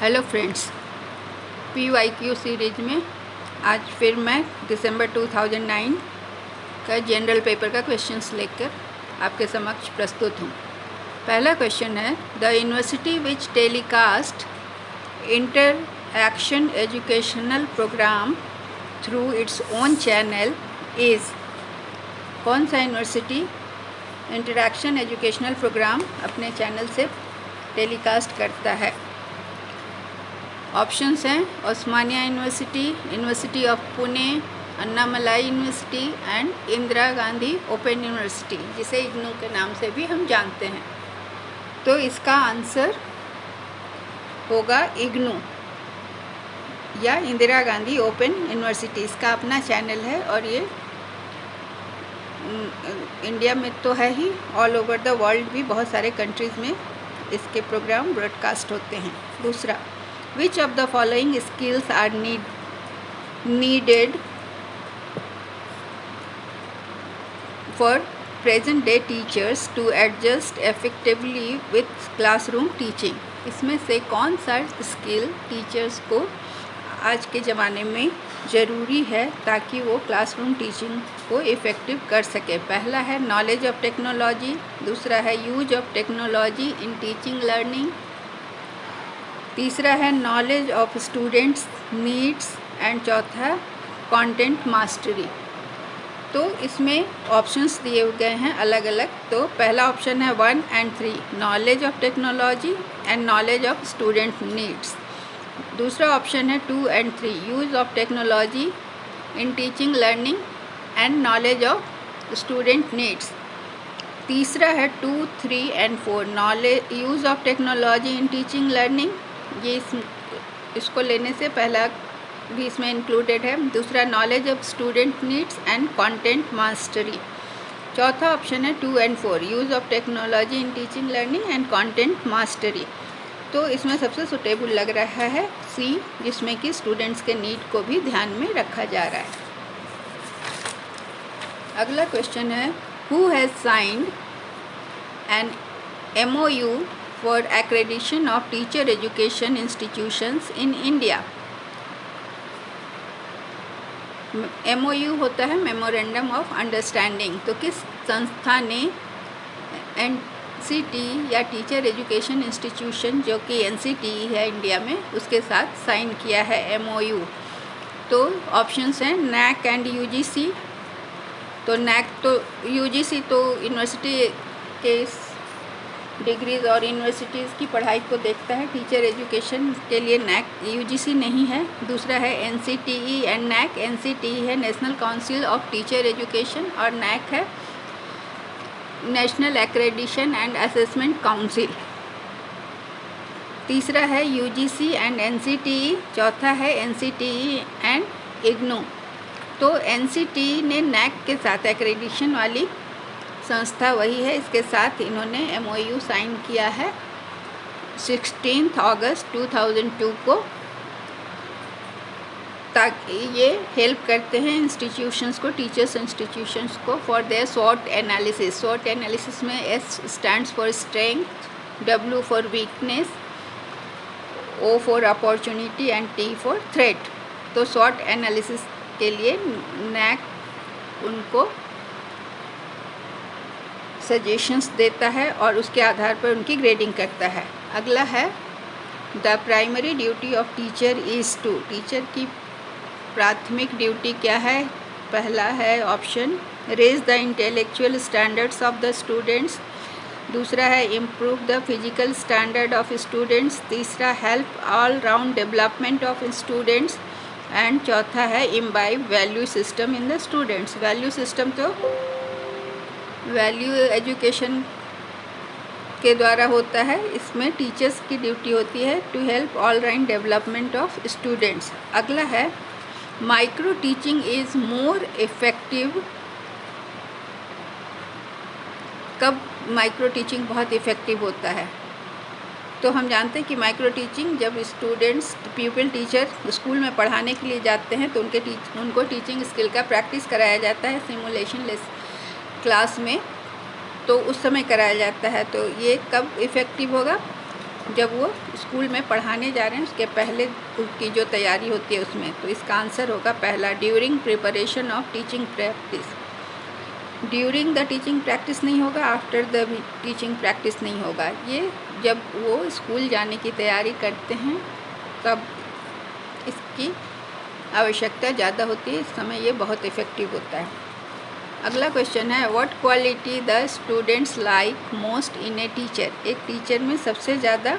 Hello friends, PYQ series में आज फिर मैं दिसंबर 2009 का जनरल पेपर का क्वेश्चंस लेकर आपके समक्ष प्रस्तुत हूँ। पहला क्वेश्चन है, the university which telecast interaction educational programme through its own channel is. कौन सा यूनिवर्सिटी इंटरएक्शन एजुकेशनल प्रोग्राम अपने चैनल से टेलीकास्ट करता है? ऑप्शंस हैं Osmania university, university of Pune, Annamalai university and Indira Gandhi open university, जिसे इग्नू के नाम से भी हम जानते हैं। तो इसका आंसर होगा इग्नू या इंदिरा गांधी ओपन यूनिवर्सिटी। इसका अपना चैनल है और ये इंडिया में तो है ही, ऑल ओवर द वर्ल्ड भी बहुत सारे कंट्रीज़ में इसके प्रोग्राम ब्रॉडकास्ट होते हैं। दूसरा, which of the following skills are needed for present day teachers to adjust effectively with classroom teaching? इसमें से कौन सा स्किल टीचर्स को आज के ज़माने में ज़रूरी है ताकि वो क्लासरूम टीचिंग को इफ़ेक्टिव कर सके? पहला है नॉलेज ऑफ टेक्नोलॉजी, दूसरा है use of technology in teaching learning, तीसरा है knowledge of students needs and चौथा कंटेंट मास्टरी। तो इसमें ऑप्शंस दिए गए हैं अलग अलग। तो पहला ऑप्शन है 1 and 3, knowledge of technology and knowledge of student needs. दूसरा ऑप्शन है 2 and 3, use of technology in teaching learning and knowledge of student needs. तीसरा है 2, 3 and 4, knowledge use of technology in teaching learning. ये इसको लेने से पहला भी इसमें इंक्लूडेड है। दूसरा knowledge of student needs and content mastery. चौथा ऑप्शन है 2 and 4, use of technology in teaching learning and content mastery. तो इसमें सबसे सुटेबल लग रहा है सी, जिसमें कि स्टूडेंट्स के नीड को भी ध्यान में रखा जा रहा है। अगला क्वेश्चन है, who has signed an MOU for accreditation of teacher education institutions in India? MOU होता है मेमोरेंडम ऑफ अंडरस्टैंडिंग। तो किस संस्था ने NCT या टीचर एजुकेशन इंस्टीट्यूशन, जो कि NCT है इंडिया में, उसके साथ साइन किया है MOU? तो ऑप्शंस हैं NAC एंड UGC। तो NAC तो UGC तो यूनिवर्सिटी के डिग्रीज़ और यूनिवर्सिटीज़ की पढ़ाई को देखता है, टीचर एजुकेशन के लिए NAC UGC नहीं है। दूसरा है NCTE एंड NAC। NCTE है national council of teacher education और NAC है national accreditation and assessment council. तीसरा है UGC एंड NCTE, चौथा है NCTE एंड इग्नू। तो NCTE ने NAC के साथ एक्रेडिशन वाली संस्था वही है, इसके साथ इन्होंने MOU साइन किया है 16 अगस्त 2002 को, ताकि ये हेल्प करते हैं इंस्टीट्यूशंस को, टीचर्स इंस्टीट्यूशंस को for their SWOT analysis. SWOT analysis में S stands for strength, W for weakness, O for opportunity and T for threat. तो SWOT एनालिसिस के लिए NAC उनको सजेशंस देता है और उसके आधार पर उनकी ग्रेडिंग करता है। अगला है, the primary duty of teacher is to. Teacher की प्राथमिक ड्यूटी क्या है? पहला है option raise the intellectual standards of the students, दूसरा है improve the physical standard of students, तीसरा help all round development of students and चौथा है imbibe value system in the students. Value system तो वैल्यू एजुकेशन के द्वारा होता है, इसमें टीचर्स की ड्यूटी होती है to help all round development of students. अगला है, micro teaching is more effective. कब माइक्रो टीचिंग बहुत इफ़ेक्टिव होता है? तो हम जानते हैं कि माइक्रो टीचिंग जब स्टूडेंट्स प्यूपिल टीचर स्कूल में पढ़ाने के लिए जाते हैं तो उनको टीचिंग स्किल का प्रैक्टिस कराया जाता है सिमुलेशन लेस क्लास में, तो उस समय कराया जाता है। तो ये कब इफ़ेक्टिव होगा? जब वो स्कूल में पढ़ाने जा रहे हैं उसके पहले उसकी जो तैयारी होती है उसमें। तो इसका आंसर होगा पहला, during preparation of teaching practice. During the teaching practice नहीं होगा, आफ्टर द टीचिंग प्रैक्टिस नहीं होगा। ये जब वो स्कूल जाने की तैयारी करते हैं तब इसकी आवश्यकता ज़्यादा होती है, इस समय ये बहुत इफ़ेक्टिव होता है। अगला क्वेश्चन है, what quality the students like most in a teacher. एक टीचर में सबसे ज़्यादा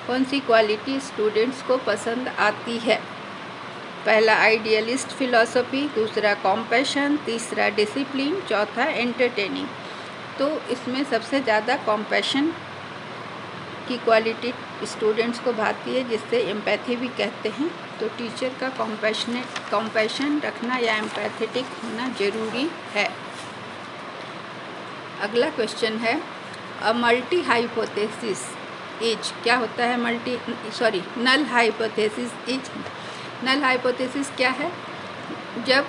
कौन सी क्वालिटी स्टूडेंट्स को पसंद आती है? पहला आइडियलिस्ट फिलॉसफी, दूसरा कॉम्पैशन, तीसरा डिसिप्लिन, चौथा एंटरटेनिंग। तो इसमें सबसे ज़्यादा कॉम्पैशन की क्वालिटी स्टूडेंट्स को भाती है, जिससे एम्पैथी भी कहते हैं। तो टीचर का कॉम्पैशन रखना या एम्पैथेटिक होना ज़रूरी है। अगला क्वेश्चन है, अ मल्टी हाइपोथेसिस इज। क्या होता है null hypothesis is. Null hypothesis क्या है? जब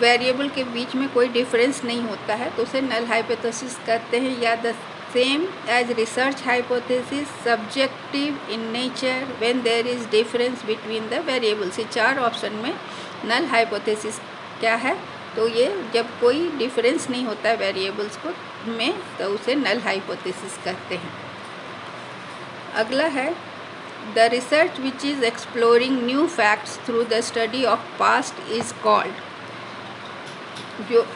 वेरिएबल के बीच में कोई डिफरेंस नहीं होता है तो उसे नल हाइपोथेसिस कहते हैं। या the same as research hypothesis, subjective in nature, when there is difference between the variables. ये 4 ऑप्शन में नल हाइपोथेसिस क्या है? तो ये जब कोई डिफरेंस नहीं होता है वेरिएबल्स को में तो उसे नल हाइपोथेसिस कहते हैं। अगला है, the research which is exploring new facts through the study of past is called. जो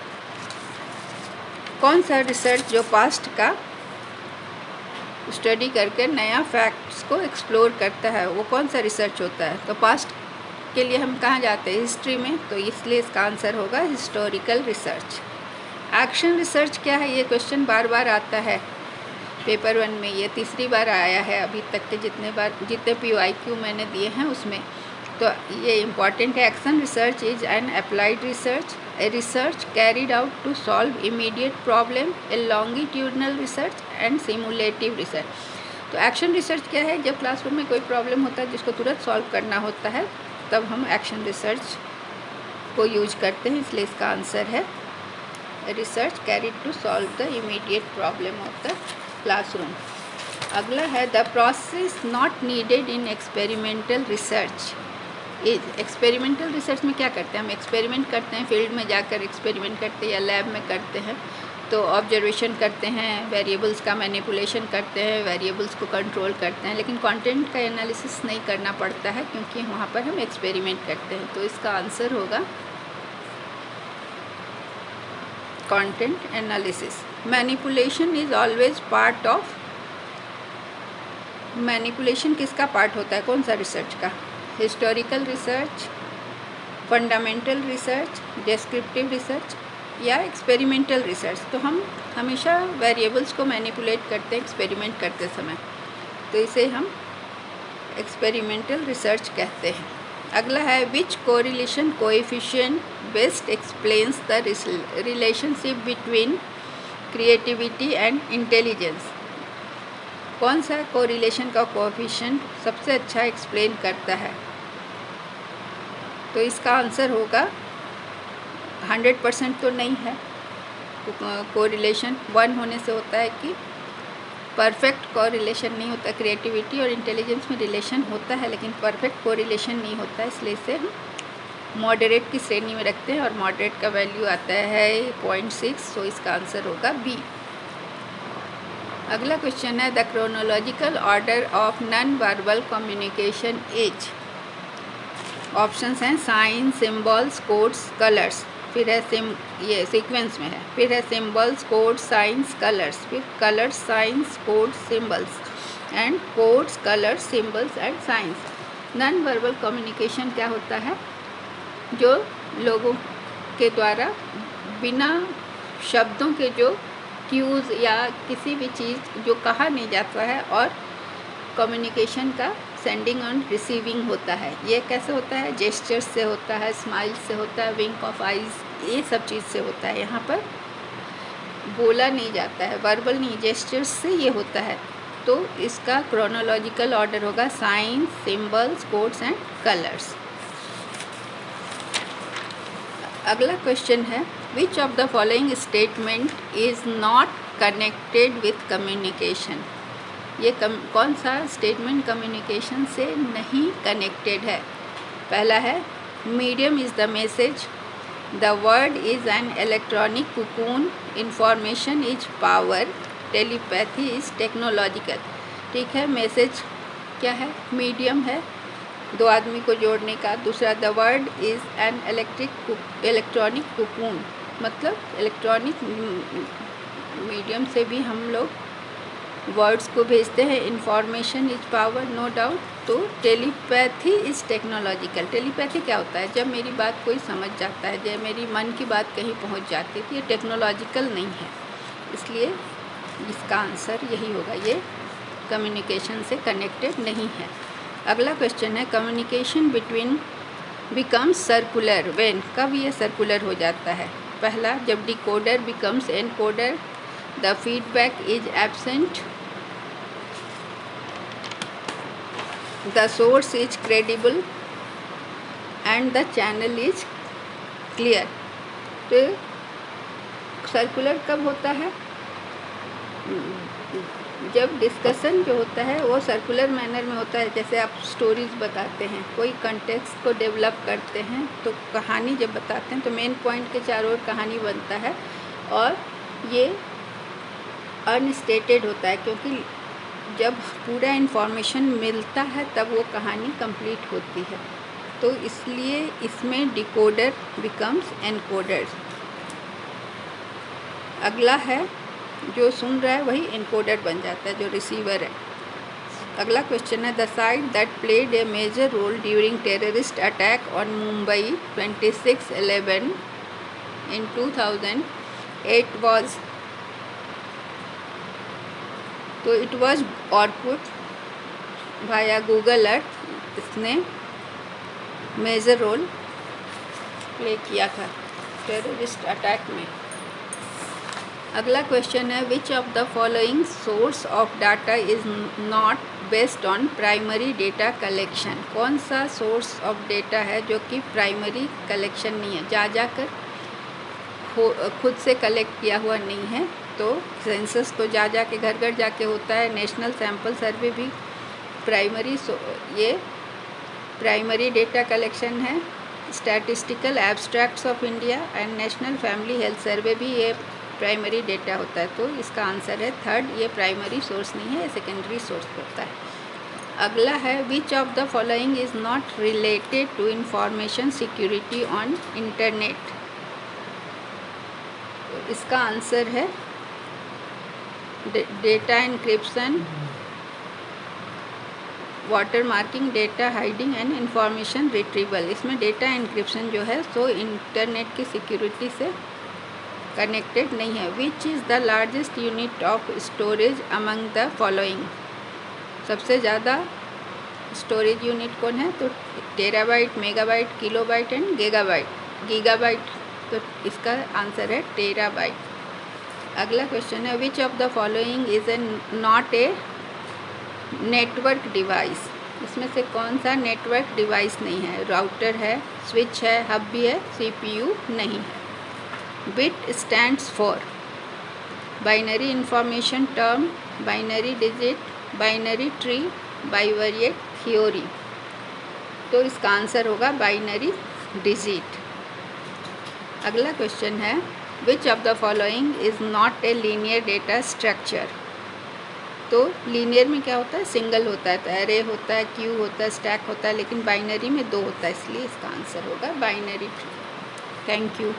कौन सा रिसर्च जो पास्ट का स्टडी करके नया फैक्ट्स को एक्सप्लोर करता है वो कौन सा रिसर्च होता है? तो पास्ट के लिए हम कहाँ जाते हैं? हिस्ट्री में। तो इसलिए इसका आंसर होगा हिस्टोरिकल रिसर्च। एक्शन रिसर्च क्या है? ये क्वेश्चन बार बार आता है पेपर 1 में। ये तीसरी बार आया है अभी तक के जितने PYQ मैंने दिए हैं उसमें। तो ये इम्पॉर्टेंट है। Action research is an applied research, a research carried out to solve immediate problem, a longitudinal research and simulative research. तो एक्शन रिसर्च क्या है? जब क्लासरूम में कोई प्रॉब्लम होता है जिसको तुरंत सॉल्व करना होता है तब हम एक्शन रिसर्च को यूज करते हैं, इसलिए इसका आंसर है research carried to solve the immediate problem of the classroom. अगला है, the process not needed in experimental research is. Experimental research में क्या करते हैं? हम एक्सपेरिमेंट करते हैं, फील्ड में जाकर एक्सपेरिमेंट करते हैं या लैब में करते हैं। तो ऑब्जर्वेशन करते हैं, वेरिएबल्स का मैनिपुलेशन करते हैं, वेरिएबल्स को कंट्रोल करते हैं, लेकिन कंटेंट का एनालिसिस नहीं करना पड़ता है क्योंकि वहाँ पर हम एक्सपेरिमेंट करते हैं। तो इसका आंसर होगा content analysis. Manipulation is always part of. Manipulation किसका पार्ट होता है? कौन सा रिसर्च का? Historical research, fundamental research, descriptive research या एक्सपेरिमेंटल रिसर्च। तो हम हमेशा वेरिएबल्स को मैनिपुलेट करते हैं एक्सपेरिमेंट करते समय, तो इसे हम एक्सपेरिमेंटल रिसर्च कहते हैं। अगला है, which correlation coefficient best explains the relationship between creativity and intelligence. कौन सा कोरिलेशन का कोएफिशिएंट सबसे अच्छा एक्सप्लेन करता है? तो इसका आंसर होगा 100% तो नहीं है। कोरिलेशन 1 होने से होता है कि परफेक्ट कोरिलेशन नहीं होता। क्रिएटिविटी और इंटेलिजेंस में रिलेशन होता है लेकिन परफेक्ट कोरिलेशन नहीं होता, इसलिए इसे हम मॉडरेट की श्रेणी में रखते हैं और मॉडरेट का वैल्यू आता है 0.6। तो इसका आंसर होगा बी। अगला क्वेश्चन है, the chronological order of non verbal communication is. Options हैं साइन, सिम्बल्स, कोड्स, कलर्स। फिर है ये सीक्वेंस में है। फिर है सिम्बल्स, कोड्स, साइंस, कलर्स। फिर colours, science, codes, symbols and codes, colours, symbols and science. Non verbal communication क्या होता है? जो लोगों के द्वारा बिना शब्दों के जो क्यूज़ या किसी भी चीज़ जो कहा नहीं जाता है और कम्युनिकेशन का सेंडिंग एंड रिसीविंग होता है। ये कैसे होता है? जेस्चर्स से होता है, स्माइल से होता है, विंक ऑफ आइज़, ये सब चीज़ से होता है। यहाँ पर बोला नहीं जाता है, वर्बल नहीं, जेस्चर्स से ये होता है। तो इसका क्रोनोलॉजिकल ऑर्डर होगा science, symbols, codes and colours. अगला क्वेश्चन है, which of the following statement is not connected with communication. ये कौन सा स्टेटमेंट कम्युनिकेशन से नहीं कनेक्टेड है? पहला है medium is the message, the word is an electronic cocoon, information is power, telepathy is technological. ठीक है, मैसेज क्या है? मीडियम है दो आदमी को जोड़ने का। दूसरा the word is an electronic cocoon, मतलब इलेक्ट्रॉनिक मीडियम से भी हम लोग वर्ड्स को भेजते हैं। Information is power, no doubt. तो टेलीपैथी इज़ टेक्नोलॉजिकल। टेलीपैथी क्या होता है? जब मेरी बात कोई समझ जाता है, जब मेरी मन की बात कहीं पहुंच जाती है, तो ये टेक्नोलॉजिकल नहीं है, इसलिए इसका आंसर यही होगा, ये कम्युनिकेशन से कनेक्टेड नहीं है। अगला क्वेश्चन है कम्युनिकेशन बिकम्स सर्कुलर व्हेन, कब ये सर्कुलर हो जाता है? पहला जब decoder becomes encoder, the feedback is absent, the source is credible and the channel is clear. तो सर्कुलर कब होता है? जब डिस्कशन जो होता है वो सर्कुलर मैनर में होता है। जैसे आप स्टोरीज बताते हैं, कोई कंटेक्स्ट को डेवलप करते हैं, तो कहानी जब बताते हैं तो मेन पॉइंट के चारों ओर कहानी बनता है, और ये अनस्टेटेड होता है, क्योंकि जब पूरा इन्फॉर्मेशन मिलता है तब वो कहानी कंप्लीट होती है। तो इसलिए इसमें डिकोडर बिकम्स एनकोडर। अगला है जो सुन रहा है वही एनकोडर बन जाता है, जो रिसीवर है। अगला क्वेश्चन है the site that played a major role during terrorist attack on Mumbai 26/11 in 2008 was, तो it was Orkut via Google Earth. इसने मेजर रोल प्ले किया था टेररिस्ट अटैक में। अगला क्वेश्चन है which of the following source of data is not based on primary data collection. कौन सा source of data है जो कि प्राइमरी कलेक्शन नहीं है, जाकर खुद से कलेक्ट किया हुआ नहीं है? तो सेंसस तो के घर घर जाके होता है। नेशनल सैंपल सर्वे भी ये प्राइमरी डेटा कलेक्शन है। Statistical abstracts of India and national family health survey भी ये प्राइमरी डेटा होता है। तो इसका आंसर है थर्ड, ये प्राइमरी सोर्स नहीं है, ये सेकेंडरी सोर्स होता है। अगला है which of the following is not related to information security on internet. इसका आंसर है data encryption, water marking, data hiding and information retrieval. इसमें डेटा एनक्रिप्शन जो है सो इंटरनेट की सिक्योरिटी से कनेक्टेड नहीं है। Which is the largest unit of storage among the following. सबसे ज़्यादा स्टोरेज यूनिट कौन है? तो terabyte, megabyte, kilobyte and gigabyte. तो इसका आंसर है टेराबाइट। अगला क्वेश्चन है which of the following is not a network device. इसमें से कौन सा नेटवर्क डिवाइस नहीं है? राउटर है, स्विच है, हब भी है, CPU नहीं है। Bit stands for binary information term, binary digit, binary tree, bivariate theory. तो इसका आंसर होगा बाइनरी डिजिट। अगला क्वेश्चन है which of the following is not a linear data structure. तो लीनियर में क्या होता है? सिंगल होता है, तो एरे होता है, क्यू होता है, स्टैक होता है, लेकिन बाइनरी में दो होता है, इसलिए इसका आंसर होगा बाइनरी ट्री। Thank you.